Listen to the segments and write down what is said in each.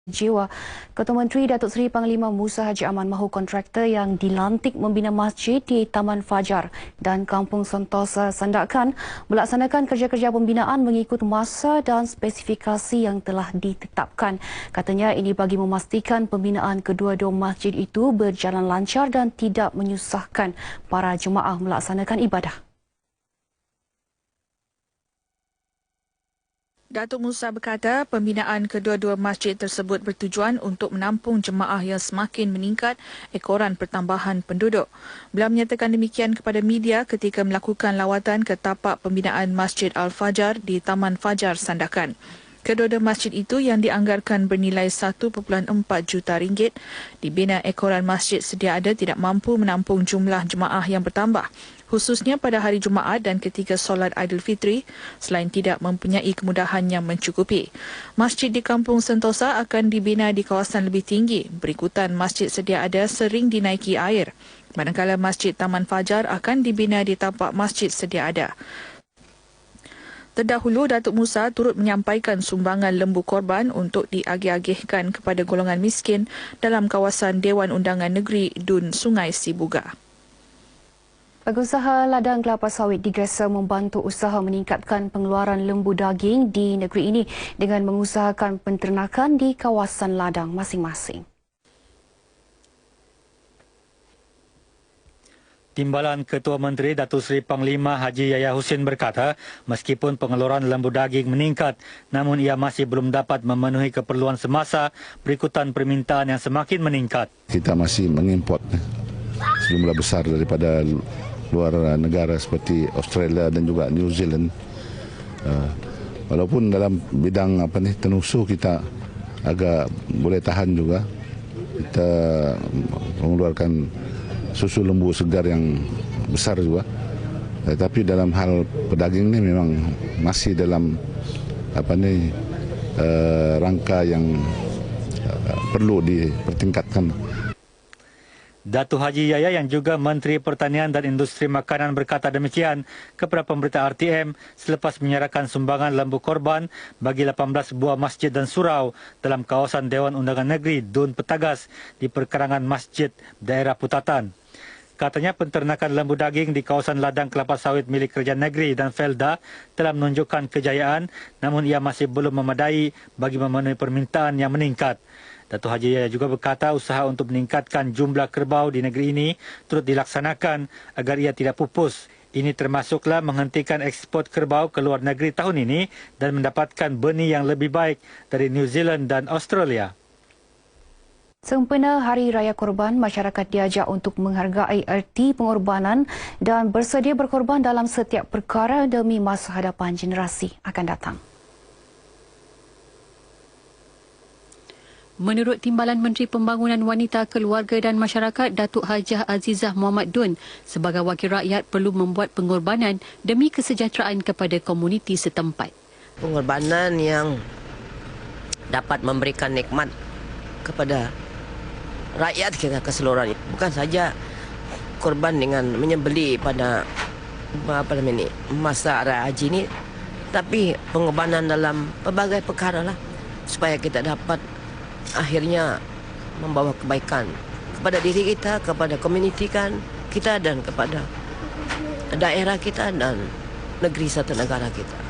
Jiwa. Ketua Menteri Datuk Seri Panglima Musa Haji Aman mahu kontraktor yang dilantik membina masjid di Taman Fajar dan Kampung Sentosa Sandakan melaksanakan kerja-kerja pembinaan mengikut masa dan spesifikasi yang telah ditetapkan. Katanya ini bagi memastikan pembinaan kedua-dua masjid itu berjalan lancar dan tidak menyusahkan para jemaah melaksanakan ibadah. Datuk Musa berkata pembinaan kedua-dua masjid tersebut bertujuan untuk menampung jemaah yang semakin meningkat ekoran pertambahan penduduk. Beliau menyatakan demikian kepada media ketika melakukan lawatan ke tapak pembinaan Masjid Al-Fajar di Taman Fajar Sandakan. Kedua-dua masjid itu yang dianggarkan bernilai 1.4 juta ringgit dibina ekoran masjid sedia ada tidak mampu menampung jumlah jemaah yang bertambah, khususnya pada hari Jumaat dan ketika solat Aidilfitri, selain tidak mempunyai kemudahan yang mencukupi. Masjid di Kampung Sentosa akan dibina di kawasan lebih tinggi, berikutan masjid sedia ada sering dinaiki air. Manakala Masjid Taman Fajar akan dibina di tapak masjid sedia ada. Terdahulu, Datuk Musa turut menyampaikan sumbangan lembu korban untuk diagih-agihkan kepada golongan miskin dalam kawasan Dewan Undangan Negeri Dun Sungai Sibuga. Pengusaha ladang kelapa sawit di Gresser membantu usaha meningkatkan pengeluaran lembu daging di negeri ini dengan mengusahakan penternakan di kawasan ladang masing-masing. Timbalan Ketua Menteri Datuk Seri Panglima Haji Yahya Hussein berkata, meskipun pengeluaran lembu daging meningkat, namun ia masih belum dapat memenuhi keperluan semasa berikutan permintaan yang semakin meningkat. Kita masih mengimport sejumlah besar daripada luar negara seperti Australia dan juga New Zealand. Walaupun dalam bidang tenusu kita agak boleh tahan juga, kita mengeluarkan susu lembu segar yang besar juga. Tapi dalam hal pedaging ini memang masih dalam rangka yang perlu dipertingkatkan. Datuk Haji Yahya yang juga Menteri Pertanian dan Industri Makanan berkata demikian kepada pemberita RTM selepas menyerahkan sumbangan lembu korban bagi 18 buah masjid dan surau dalam kawasan Dewan Undangan Negeri Dun Petagas di perkarangan Masjid Daerah Putatan. Katanya penternakan lembu daging di kawasan ladang kelapa sawit milik Kerajaan Negeri dan Felda telah menunjukkan kejayaan, namun ia masih belum memadai bagi memenuhi permintaan yang meningkat. Datuk Haji Yahya juga berkata usaha untuk meningkatkan jumlah kerbau di negeri ini turut dilaksanakan agar ia tidak pupus. Ini termasuklah menghentikan ekspor kerbau ke luar negeri tahun ini dan mendapatkan benih yang lebih baik dari New Zealand dan Australia. Sempena Hari Raya Korban, masyarakat diajak untuk menghargai erti pengorbanan dan bersedia berkorban dalam setiap perkara demi masa hadapan generasi akan datang. Menurut Timbalan Menteri Pembangunan Wanita, Keluarga dan Masyarakat Datuk Hajah Azizah Muhammad Dun, sebagai wakil rakyat perlu membuat pengorbanan demi kesejahteraan kepada komuniti setempat. Pengorbanan yang dapat memberikan nikmat kepada rakyat kita keseluruhan, bukan saja korban dengan menyembelih pada masa raya haji ini, tapi pengorbanan dalam pelbagai perkara lah, supaya kita dapat akhirnya membawa kebaikan kepada diri kita, kepada komuniti kita dan kepada daerah kita dan negeri serta negara kita.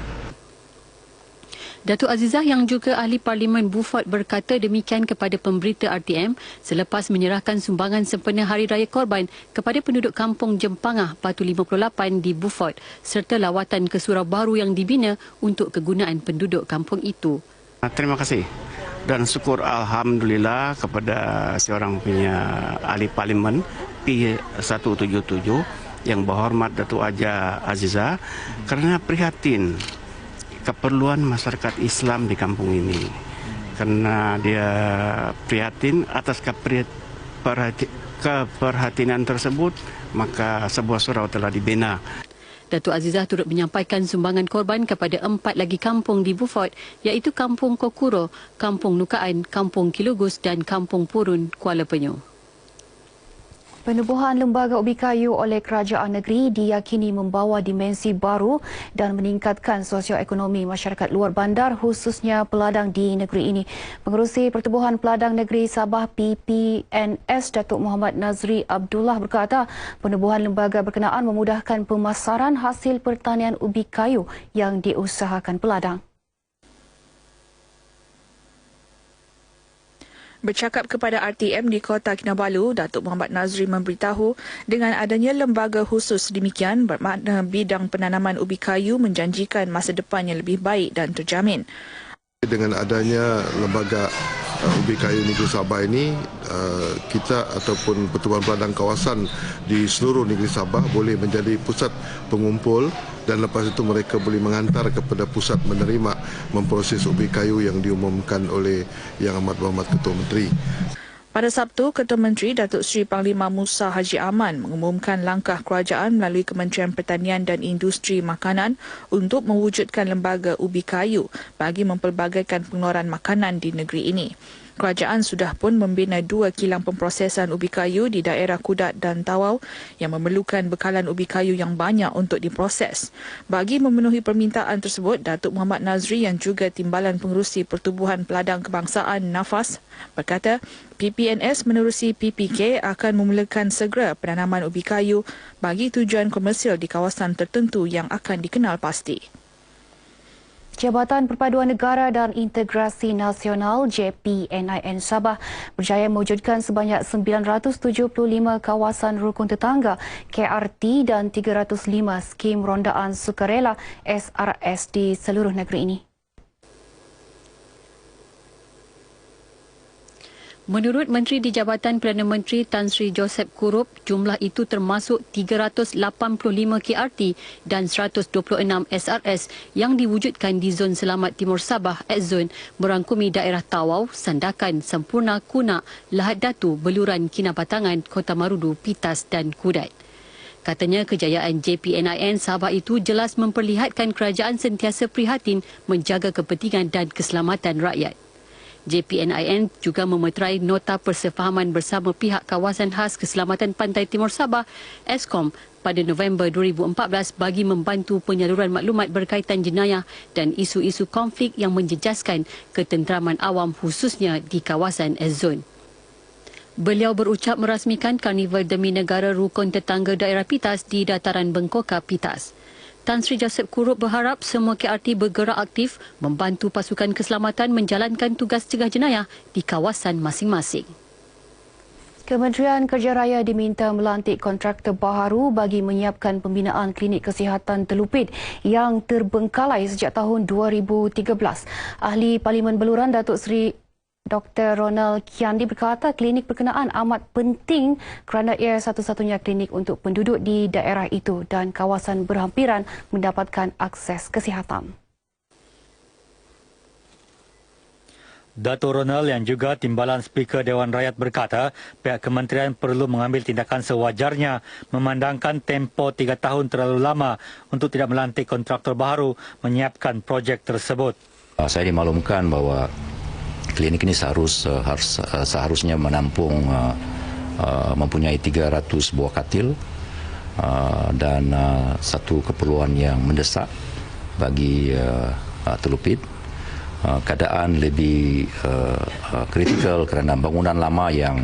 Datuk Azizah yang juga ahli Parlimen Beaufort berkata demikian kepada pemberita RTM selepas menyerahkan sumbangan sempena Hari Raya Korban kepada penduduk kampung Jempangah Batu 58 di Beaufort serta lawatan ke surau baru yang dibina untuk kegunaan penduduk kampung itu. Terima kasih dan syukur Alhamdulillah kepada seorang punya ahli Parlimen P177 yang berhormat Datuk Hajah Azizah kerana prihatin keperluan masyarakat Islam di kampung ini. Kerana dia prihatin atas keperhatian tersebut, maka sebuah surau telah dibina. Datuk Azizah turut menyampaikan sumbangan korban kepada 4 lagi kampung di Beaufort, iaitu Kampung Kokuro, Kampung Nukaan, Kampung Kilugus dan Kampung Purun, Kuala Penyu. Penubuhan lembaga ubi kayu oleh kerajaan negeri diyakini membawa dimensi baru dan meningkatkan sosioekonomi masyarakat luar bandar khususnya peladang di negeri ini. Pengerusi Pertubuhan Peladang Negeri Sabah PPNS Datuk Muhammad Nazri Abdullah berkata penubuhan lembaga berkenaan memudahkan pemasaran hasil pertanian ubi kayu yang diusahakan peladang. Bercakap kepada RTM di Kota Kinabalu, Datuk Muhammad Nazri memberitahu dengan adanya lembaga khusus demikian bermakna bidang penanaman ubi kayu menjanjikan masa depan yang lebih baik dan terjamin. Dengan adanya lembaga ubi kayu negeri Sabah ini, kita ataupun Pertubuhan Peladang kawasan di seluruh negeri Sabah boleh menjadi pusat pengumpul dan lepas itu mereka boleh menghantar kepada pusat menerima memproses ubi kayu yang diumumkan oleh Yang Amat Berhormat Ketua Menteri. Pada Sabtu, Ketua Menteri Datuk Seri Panglima Musa Haji Aman mengumumkan langkah kerajaan melalui Kementerian Pertanian dan Industri Makanan untuk mewujudkan lembaga ubi kayu bagi mempelbagaikan pengeluaran makanan di negeri ini. Kerajaan sudah pun membina 2 kilang pemprosesan ubi kayu di daerah Kudat dan Tawau yang memerlukan bekalan ubi kayu yang banyak untuk diproses. Bagi memenuhi permintaan tersebut, Datuk Muhammad Nazri yang juga Timbalan Pengerusi Pertubuhan Peladang Kebangsaan Nafas berkata PPNS menerusi PPK akan memulakan segera penanaman ubi kayu bagi tujuan komersial di kawasan tertentu yang akan dikenal pasti. Jabatan Perpaduan Negara dan Integrasi Nasional JPNIN Sabah berjaya mewujudkan sebanyak 975 kawasan rukun tetangga KRT dan 305 skim rondaan sukarela SRS di seluruh negeri ini. Menurut Menteri di Jabatan Perdana Menteri Tan Sri Joseph Kurup, jumlah itu termasuk 385 KRT dan 126 SRS yang diwujudkan di Zon Selamat Timur Sabah (X-Zone) merangkumi daerah Tawau, Sandakan, Sempurna, Kunak, Lahad Datu, Beluran, Kinabatangan, Kota Marudu, Pitas dan Kudat. Katanya kejayaan JPNIN Sabah itu jelas memperlihatkan kerajaan sentiasa prihatin menjaga kepentingan dan keselamatan rakyat. JPNIN juga memeterai nota persefahaman bersama pihak Kawasan Khas Keselamatan Pantai Timur Sabah (ESKOM) pada November 2014 bagi membantu penyaluran maklumat berkaitan jenayah dan isu-isu konflik yang menjejaskan ketenteraman awam khususnya di kawasan X-Zone. Beliau berucap merasmikan Karnival Demi Negara Rukun Tetangga Daerah Pitas di Dataran Bengkoka, Pitas. Tan Sri Joseph Kurup berharap semua KRT bergerak aktif membantu pasukan keselamatan menjalankan tugas cegah jenayah di kawasan masing-masing. Kementerian Kerja Raya diminta melantik kontraktor baharu bagi menyiapkan pembinaan klinik kesihatan Telupit yang terbengkalai sejak tahun 2013. Ahli Parlimen Beluran Datuk Seri Dr. Ronald Kiandi berkata klinik berkenaan amat penting kerana ia satu-satunya klinik untuk penduduk di daerah itu dan kawasan berhampiran mendapatkan akses kesihatan. Datuk Ronald yang juga Timbalan Speaker Dewan Rakyat berkata pihak kementerian perlu mengambil tindakan sewajarnya memandangkan tempoh 3 tahun terlalu lama untuk tidak melantik kontraktor baharu menyiapkan projek tersebut. Saya dimaklumkan bahawa klinik ini seharusnya menampung mempunyai 300 buah katil dan satu keperluan yang mendesak bagi Telupit. Keadaan lebih kritikal kerana bangunan lama yang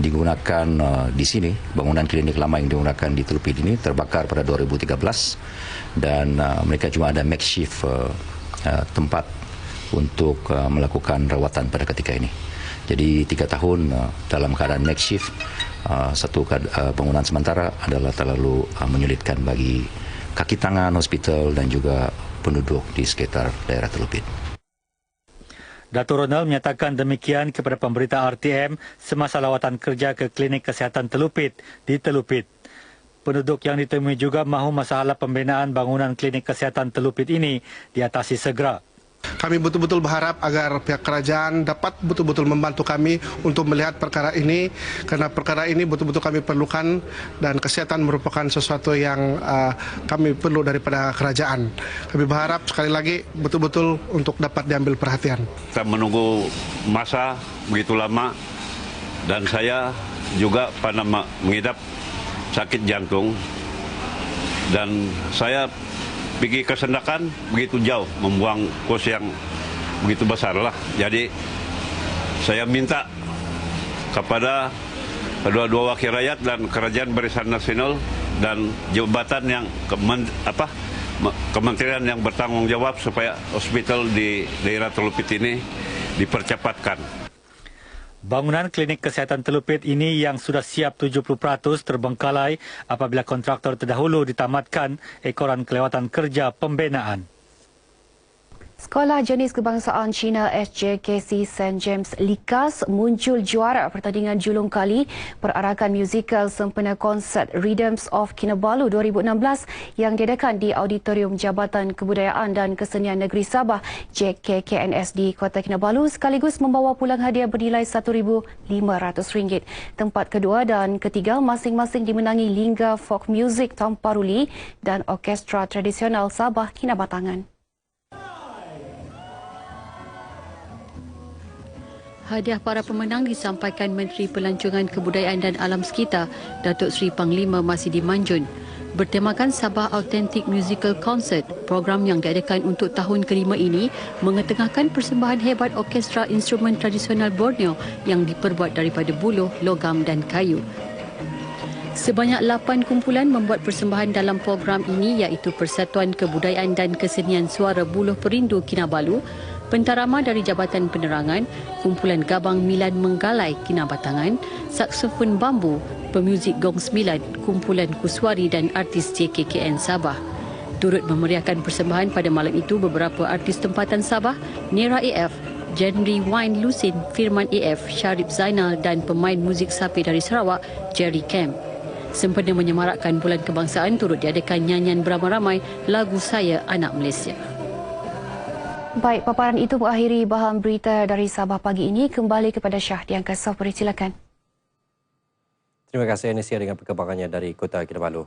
digunakan di sini, bangunan klinik lama yang digunakan di Telupit ini terbakar pada 2013 dan mereka cuma ada makeshift tempat untuk melakukan rawatan pada ketika ini. Jadi 3 tahun dalam keadaan makeshift, satu bangunan sementara adalah terlalu menyulitkan bagi kaki tangan hospital dan juga penduduk di sekitar daerah Telupit. Datuk Ronald menyatakan demikian kepada pemberita RTM semasa lawatan kerja ke klinik kesihatan Telupit di Telupit. Penduduk yang ditemui juga mahu masalah pembinaan bangunan klinik kesihatan Telupit ini diatasi segera. Kami betul-betul berharap agar pihak kerajaan dapat betul-betul membantu kami untuk melihat perkara ini kerana perkara ini betul-betul kami perlukan dan kesihatan merupakan sesuatu yang kami perlu daripada kerajaan. Kami berharap sekali lagi betul-betul untuk dapat diambil perhatian. Kita menunggu masa begitu lama dan saya juga pernah mengidap sakit jantung. Dan saya pergi ke Sandakan begitu jauh, membuang kos yang begitu besar lah. Jadi saya minta kepada kedua-dua wakil rakyat dan Kerajaan Barisan Nasional dan jabatan yang kementerian yang bertanggung jawab supaya hospital di daerah Telupit ini dipercepatkan. Bangunan klinik kesihatan Telupit ini yang sudah siap 70% terbengkalai apabila kontraktor terdahulu ditamatkan ekoran kelewatan kerja pembinaan. Sekolah Jenis Kebangsaan Cina SJKC St. James Likas muncul juara pertandingan julung kali perarakan musikal sempena konsert Rhythms of Kinabalu 2016 yang diadakan di Auditorium Jabatan Kebudayaan dan Kesenian Negeri Sabah JKKNS di Kota Kinabalu sekaligus membawa pulang hadiah bernilai RM1,500. Tempat kedua dan ketiga masing-masing dimenangi Lingga Folk Music Tamparuli dan Orkestra Tradisional Sabah Kinabatangan. Hadiah para pemenang disampaikan Menteri Pelancongan Kebudayaan dan Alam Sekitar, Datuk Seri Panglima Masidi Manjun. Bertemakan Sabah Authentic Musical Concert, program yang diadakan untuk tahun kelima ini mengetengahkan persembahan hebat orkestra instrumen tradisional Borneo yang diperbuat daripada buluh, logam dan kayu. Sebanyak 8 kumpulan membuat persembahan dalam program ini iaitu Persatuan Kebudayaan dan Kesenian Suara Buluh Perindu Kinabalu, Pentarama dari Jabatan Penerangan, Kumpulan Gabang Milan Menggalai Kinabatangan, Saksofon Bambu, Pemuzik Gong Sembilan, Kumpulan Kuswari dan artis JKKN Sabah. Turut memeriahkan persembahan pada malam itu beberapa artis tempatan Sabah, Nera AF, Jenry Wine Lusin, Firman AF, Syarif Zainal dan pemain muzik sapi dari Sarawak, Jerry Camp. Sempena menyemarakkan Bulan Kebangsaan, turut diadakan nyanyian beramai-ramai lagu Saya Anak Malaysia. Baik, paparan itu mengakhiri bahan berita dari Sabah pagi ini. Kembali kepada Syah di Angkasa. Silakan. Terima kasih Anesia dengan perkembangannya dari Kota Kinabalu.